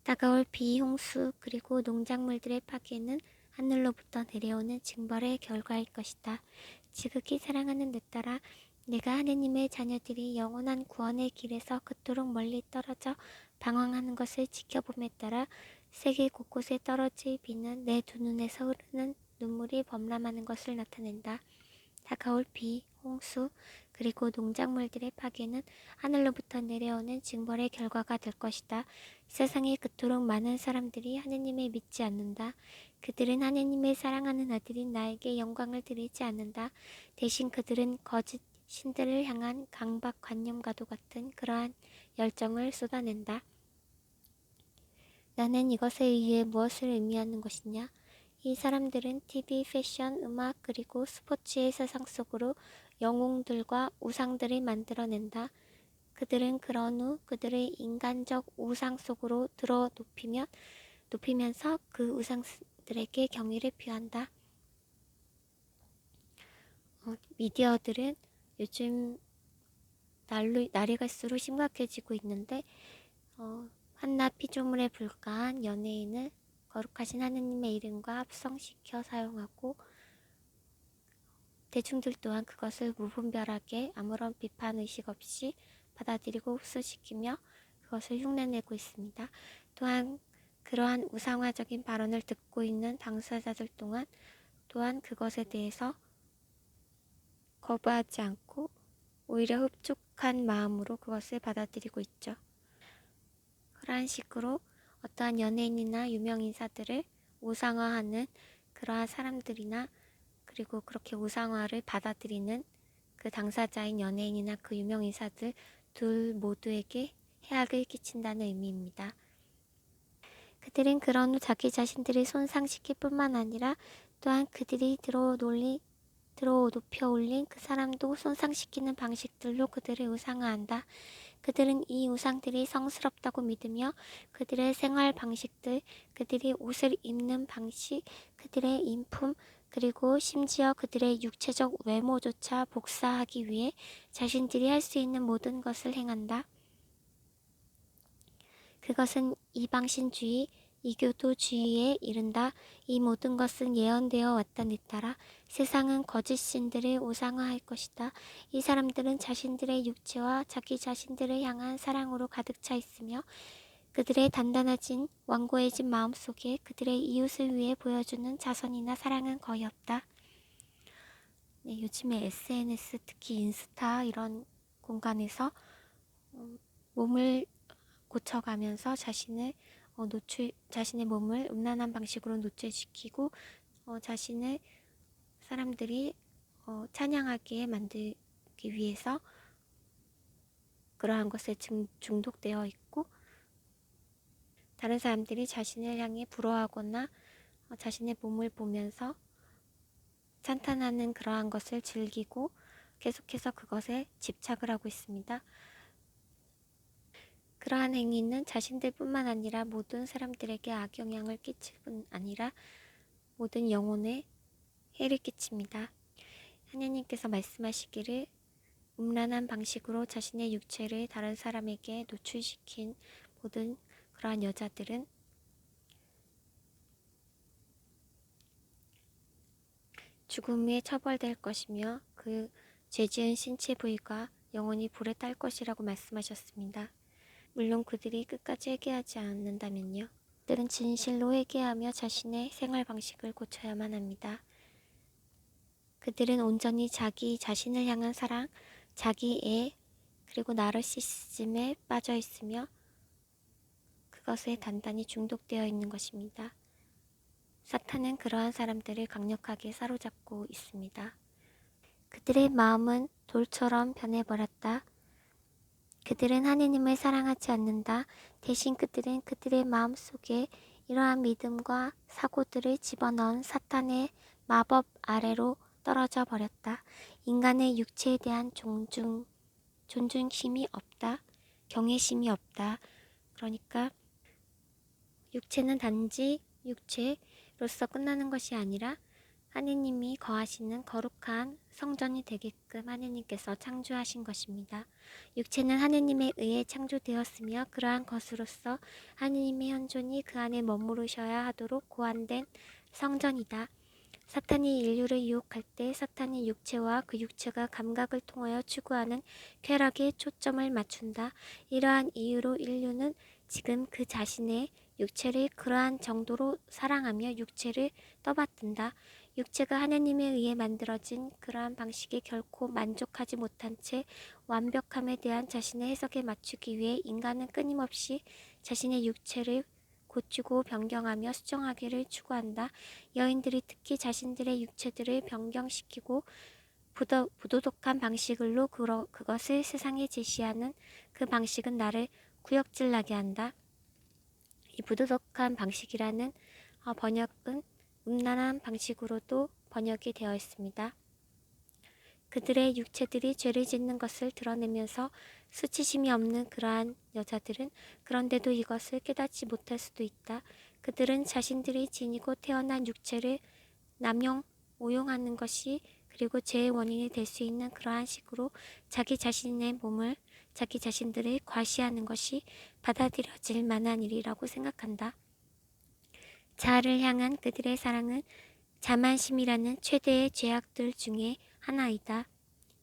다가올 비, 홍수, 그리고 농작물들의 파괴는 하늘로부터 내려오는 징벌의 결과일 것이다. 지극히 사랑하는 내 딸아, 내가 하느님의 자녀들이 영원한 구원의 길에서 그토록 멀리 떨어져 방황하는 것을 지켜봄에 따라 세계 곳곳에 떨어질 비는 내 두 눈에서 흐르는 눈물이 범람하는 것을 나타낸다. 다가올 비, 홍수, 그리고 농작물들의 파괴는 하늘로부터 내려오는 징벌의 결과가 될 것이다. 세상에 그토록 많은 사람들이 하느님을 믿지 않는다. 그들은 하느님을 사랑하는 아들인 나에게 영광을 드리지 않는다. 대신 그들은 거짓 신들을 향한 강박관념과도 같은 그러한 열정을 쏟아낸다. 나는 이것에 의해 무엇을 의미하는 것이냐? 이 사람들은 TV, 패션, 음악, 그리고 스포츠의 세상 속으로 영웅들과 우상들을 만들어낸다. 그들은 그런 후 그들의 인간적 우상 속으로 높이면서 그 우상들에게 경의를 표한다. 미디어들은 요즘 날이 갈수록 심각해지고 있는데 한낱 피조물에 불과한 연예인을 거룩하신 하느님의 이름과 합성시켜 사용하고 대중들 또한 그것을 무분별하게 아무런 비판의식 없이 받아들이고 흡수시키며 그것을 흉내내고 있습니다. 또한 그러한 우상화적인 발언을 듣고 있는 당사자들 또한 그것에 대해서 거부하지 않고 오히려 흡족한 마음으로 그것을 받아들이고 있죠. 그러한 식으로 어떠한 연예인이나 유명인사들을 우상화하는 그러한 사람들이나 그리고 그렇게 우상화를 받아들이는 그 당사자인 연예인이나 그 유명인사들 둘 모두에게 해악을 끼친다는 의미입니다. 그들은 그런 후 자기 자신들을 손상시킬 뿐만 아니라 또한 그들이 높여 올린 그 사람도 손상시키는 방식들로 그들을 우상화한다. 그들은 이 우상들이 성스럽다고 믿으며 그들의 생활 방식들, 그들이 옷을 입는 방식, 그들의 인품, 그리고 심지어 그들의 육체적 외모조차 복사하기 위해 자신들이 할 수 있는 모든 것을 행한다. 그것은 이방신주의, 이교도주의에 이른다. 이 모든 것은 예언되어 왔다니 따라 세상은 거짓 신들을 우상화할 것이다. 이 사람들은 자신들의 육체와 자기 자신들을 향한 사랑으로 가득 차 있으며 그들의 단단해진 완고해진 마음속에 그들의 이웃을 위해 보여주는 자선이나 사랑은 거의 없다. 네, 요즘에 SNS, 특히 인스타 이런 공간에서 몸을 고쳐가면서 자신의 몸을 음란한 방식으로 노출시키고 자신을 사람들이 찬양하게 만들기 위해서 그러한 것에 중독되어 있고 다른 사람들이 자신을 향해 부러워하거나 자신의 몸을 보면서 찬탄하는 그러한 것을 즐기고 계속해서 그것에 집착을 하고 있습니다. 그러한 행위는 자신들뿐만 아니라 모든 사람들에게 악영향을 끼칠 뿐 아니라 모든 영혼에 해를 끼칩니다. 하느님께서 말씀하시기를 음란한 방식으로 자신의 육체를 다른 사람에게 노출시킨 모든 그러한 여자들은 죽음에 처벌될 것이며 그 죄지은 신체 부위가 영원히 불에 딸 것이라고 말씀하셨습니다. 물론 그들이 끝까지 회개하지 않는다면요. 그들은 진실로 회개하며 자신의 생활 방식을 고쳐야만 합니다. 그들은 온전히 자기 자신을 향한 사랑, 자기애, 그리고 나르시시즘에 빠져 있으며 그것에 단단히 중독되어 있는 것입니다. 사탄은 그러한 사람들을 강력하게 사로잡고 있습니다. 그들의 마음은 돌처럼 변해버렸다. 그들은 하느님을 사랑하지 않는다. 대신 그들은 그들의 마음 속에 이러한 믿음과 사고들을 집어넣은 사탄의 마법 아래로 떨어져 버렸다. 인간의 육체에 대한 존중심이 없다. 경외심이 없다. 그러니까 육체는 단지 육체로서 끝나는 것이 아니라 하느님이 거하시는 거룩한 성전이 되게끔 하느님께서 창조하신 것입니다. 육체는 하느님에 의해 창조되었으며 그러한 것으로서 하느님의 현존이 그 안에 머무르셔야 하도록 고안된 성전이다. 사탄이 인류를 유혹할 때 사탄이 육체와 그 육체가 감각을 통하여 추구하는 쾌락에 초점을 맞춘다. 이러한 이유로 인류는 지금 그 자신의 육체를 그러한 정도로 사랑하며 육체를 떠받든다. 육체가 하나님에 의해 만들어진 그러한 방식에 결코 만족하지 못한 채 완벽함에 대한 자신의 해석에 맞추기 위해 인간은 끊임없이 자신의 육체를 고치고 변경하며 수정하기를 추구한다. 여인들이 특히 자신들의 육체들을 변경시키고 부도덕한 방식으로 그것을 세상에 제시하는 그 방식은 나를 구역질나게 한다. 이 부도덕한 방식이라는 번역은 음란한 방식으로도 번역이 되어 있습니다. 그들의 육체들이 죄를 짓는 것을 드러내면서 수치심이 없는 그러한 여자들은 그런데도 이것을 깨닫지 못할 수도 있다. 그들은 자신들이 지니고 태어난 육체를 오용하는 것이 그리고 죄의 원인이 될 수 있는 그러한 식으로 자기 자신의 몸을 자기 자신들을 과시하는 것이 받아들여질 만한 일이라고 생각한다. 자아를 향한 그들의 사랑은 자만심이라는 최대의 죄악들 중에 하나이다.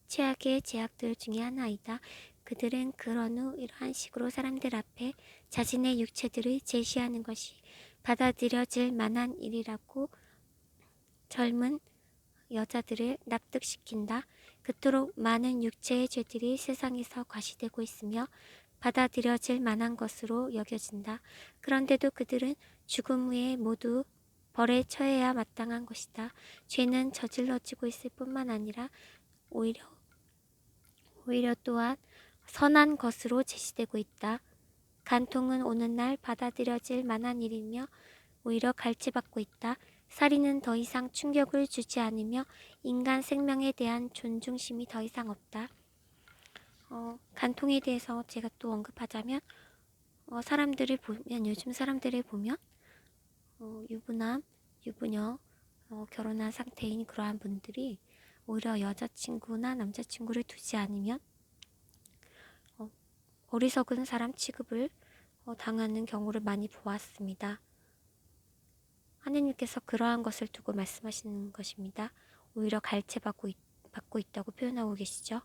최악의 죄악들 중에 하나이다. 그들은 그런 후 이러한 식으로 사람들 앞에 자신의 육체들을 제시하는 것이 받아들여질 만한 일이라고 젊은 여자들을 납득시킨다. 그토록 많은 육체의 죄들이 세상에서 과시되고 있으며 받아들여질 만한 것으로 여겨진다. 그런데도 그들은 죽음 후에 모두 벌에 처해야 마땅한 것이다. 죄는 저질러지고 있을 뿐만 아니라 오히려 또한 선한 것으로 제시되고 있다. 간통은 오늘날 받아들여질 만한 일이며 오히려 갈취받고 있다. 살인은 더 이상 충격을 주지 않으며 인간 생명에 대한 존중심이 더 이상 없다. 간통에 대해서 제가 또 언급하자면 사람들을 보면 요즘 사람들을 보면 유부남, 유부녀 결혼한 상태인 그러한 분들이 오히려 여자친구나 남자친구를 두지 않으면 어리석은 사람 취급을 당하는 경우를 많이 보았습니다. 하느님께서 그러한 것을 두고 말씀하시는 것입니다. 오히려 받고 있다고 표현하고 계시죠.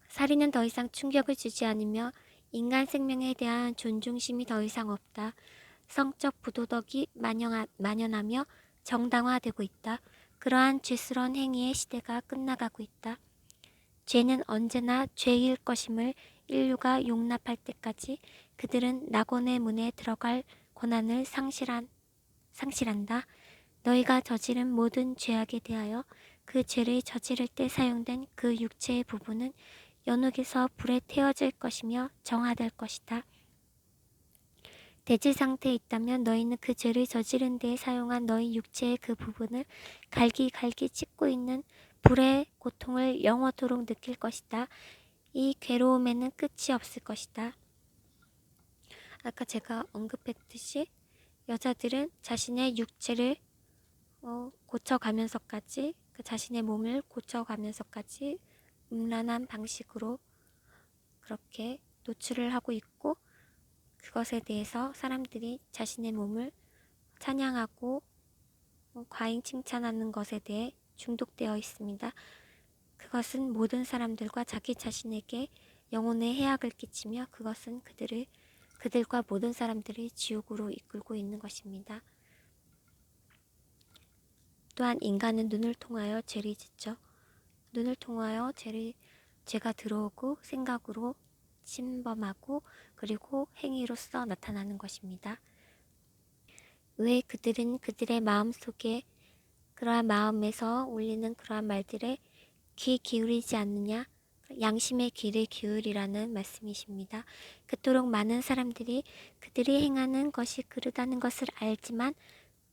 살인은 더 이상 충격을 주지 않으며 인간 생명에 대한 존중심이 더 이상 없다. 성적 부도덕이 만연하며 정당화되고 있다. 그러한 죄스러운 행위의 시대가 끝나가고 있다. 죄는 언제나 죄일 것임을 인류가 용납할 때까지 그들은 낙원의 문에 들어갈 권한을 상실한다. 너희가 저지른 모든 죄악에 대하여 그 죄를 저지를 때 사용된 그 육체의 부분은 연옥에서 불에 태워질 것이며 정화될 것이다. 대지 상태에 있다면 너희는 그 죄를 저지른 데에 사용한 너희 육체의 그 부분을 갈기갈기 찢고 있는 불의 고통을 영원토록 느낄 것이다. 이 괴로움에는 끝이 없을 것이다. 아까 제가 언급했듯이 여자들은 자신의 육체를 고쳐가면서까지 그 자신의 몸을 고쳐가면서까지 음란한 방식으로 그렇게 노출을 하고 있고 그것에 대해서 사람들이 자신의 몸을 찬양하고 과잉 칭찬하는 것에 대해 중독되어 있습니다. 그것은 모든 사람들과 자기 자신에게 영혼의 해악을 끼치며 그것은 그들과 모든 사람들을 지옥으로 이끌고 있는 것입니다. 또한 인간은 눈을 통하여 죄를 짓죠. 눈을 통하여 죄가 들어오고 생각으로 침범하고 그리고 행위로서 나타나는 것입니다. 왜 그들은 그들의 마음속에 그러한 마음에서 울리는 그러한 말들에 귀 기울이지 않느냐? 양심의 귀를 기울이라는 말씀이십니다. 그토록 많은 사람들이 그들이 행하는 것이 그르다는 것을 알지만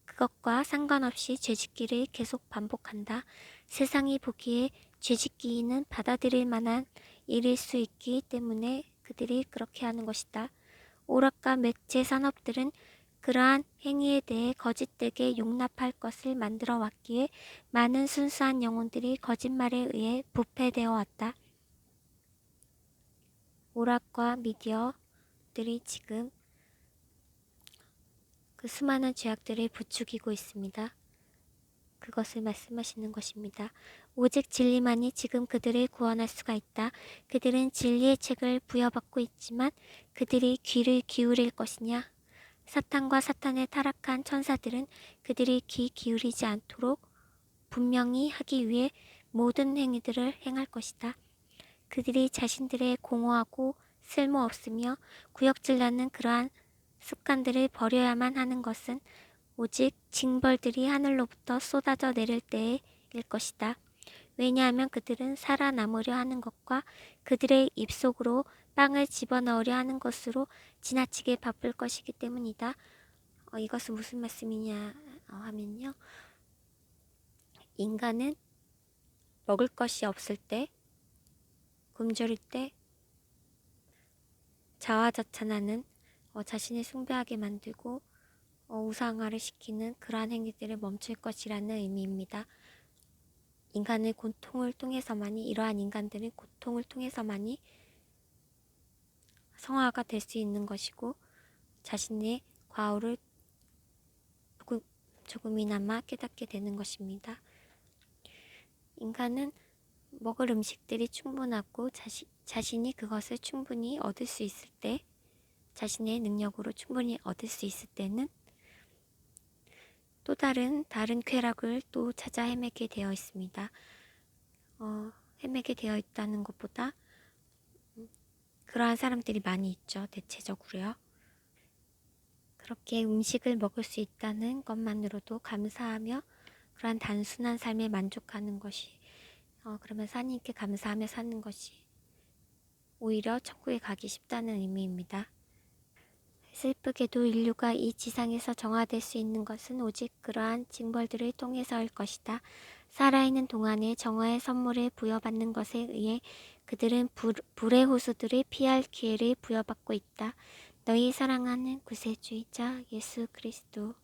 그것과 상관없이 죄짓기를 계속 반복한다. 세상이 보기에 죄짓기는 받아들일 만한 일일 수 있기 때문에 그들이 그렇게 하는 것이다. 오락과 매체 산업들은 그러한 행위에 대해 거짓되게 용납할 것을 만들어 왔기에 많은 순수한 영혼들이 거짓말에 의해 부패되어 왔다. 오락과 미디어들이 지금 그 수많은 죄악들을 부추기고 있습니다. 그것을 말씀하시는 것입니다. 오직 진리만이 지금 그들을 구원할 수가 있다. 그들은 진리의 책을 부여받고 있지만 그들이 귀를 기울일 것이냐? 사탄과 사탄의 타락한 천사들은 그들이 귀 기울이지 않도록 분명히 하기 위해 모든 행위들을 행할 것이다. 그들이 자신들의 공허하고 쓸모없으며 구역질나는 그러한 습관들을 버려야만 하는 것은 오직 징벌들이 하늘로부터 쏟아져 내릴 때일 것이다. 왜냐하면 그들은 살아남으려 하는 것과 그들의 입속으로 빵을 집어넣으려 하는 것으로 지나치게 바쁠 것이기 때문이다. 이것은 무슨 말씀이냐 하면요. 인간은 먹을 것이 없을 때, 굶주릴 때 자화자찬하는 자신을 숭배하게 만들고 우상화를 시키는 그러한 행위들을 멈출 것이라는 의미입니다. 인간의 고통을 통해서만이 이러한 인간들은 고통을 통해서만이 성화가 될 수 있는 것이고 자신의 과오를 조금이나마 깨닫게 되는 것입니다. 인간은 먹을 음식들이 충분하고 자신이 그것을 충분히 얻을 수 있을 때, 자신의 능력으로 충분히 얻을 수 있을 때는 또 다른 쾌락을 또 찾아 헤매게 되어 있습니다. 헤매게 되어 있다는 것보다 그러한 사람들이 많이 있죠. 대체적으로요. 그렇게 음식을 먹을 수 있다는 것만으로도 감사하며 그러한 단순한 삶에 만족하는 것이 그러면서 하나님께 감사하며 사는 것이 오히려 천국에 가기 쉽다는 의미입니다. 슬프게도 인류가 이 지상에서 정화될 수 있는 것은 오직 그러한 징벌들을 통해서일 것이다. 살아있는 동안에 정화의 선물을 부여받는 것에 의해 그들은 불의 호수들을 피할 기회를 부여받고 있다. 너희 사랑하는 구세주이자 예수 그리스도.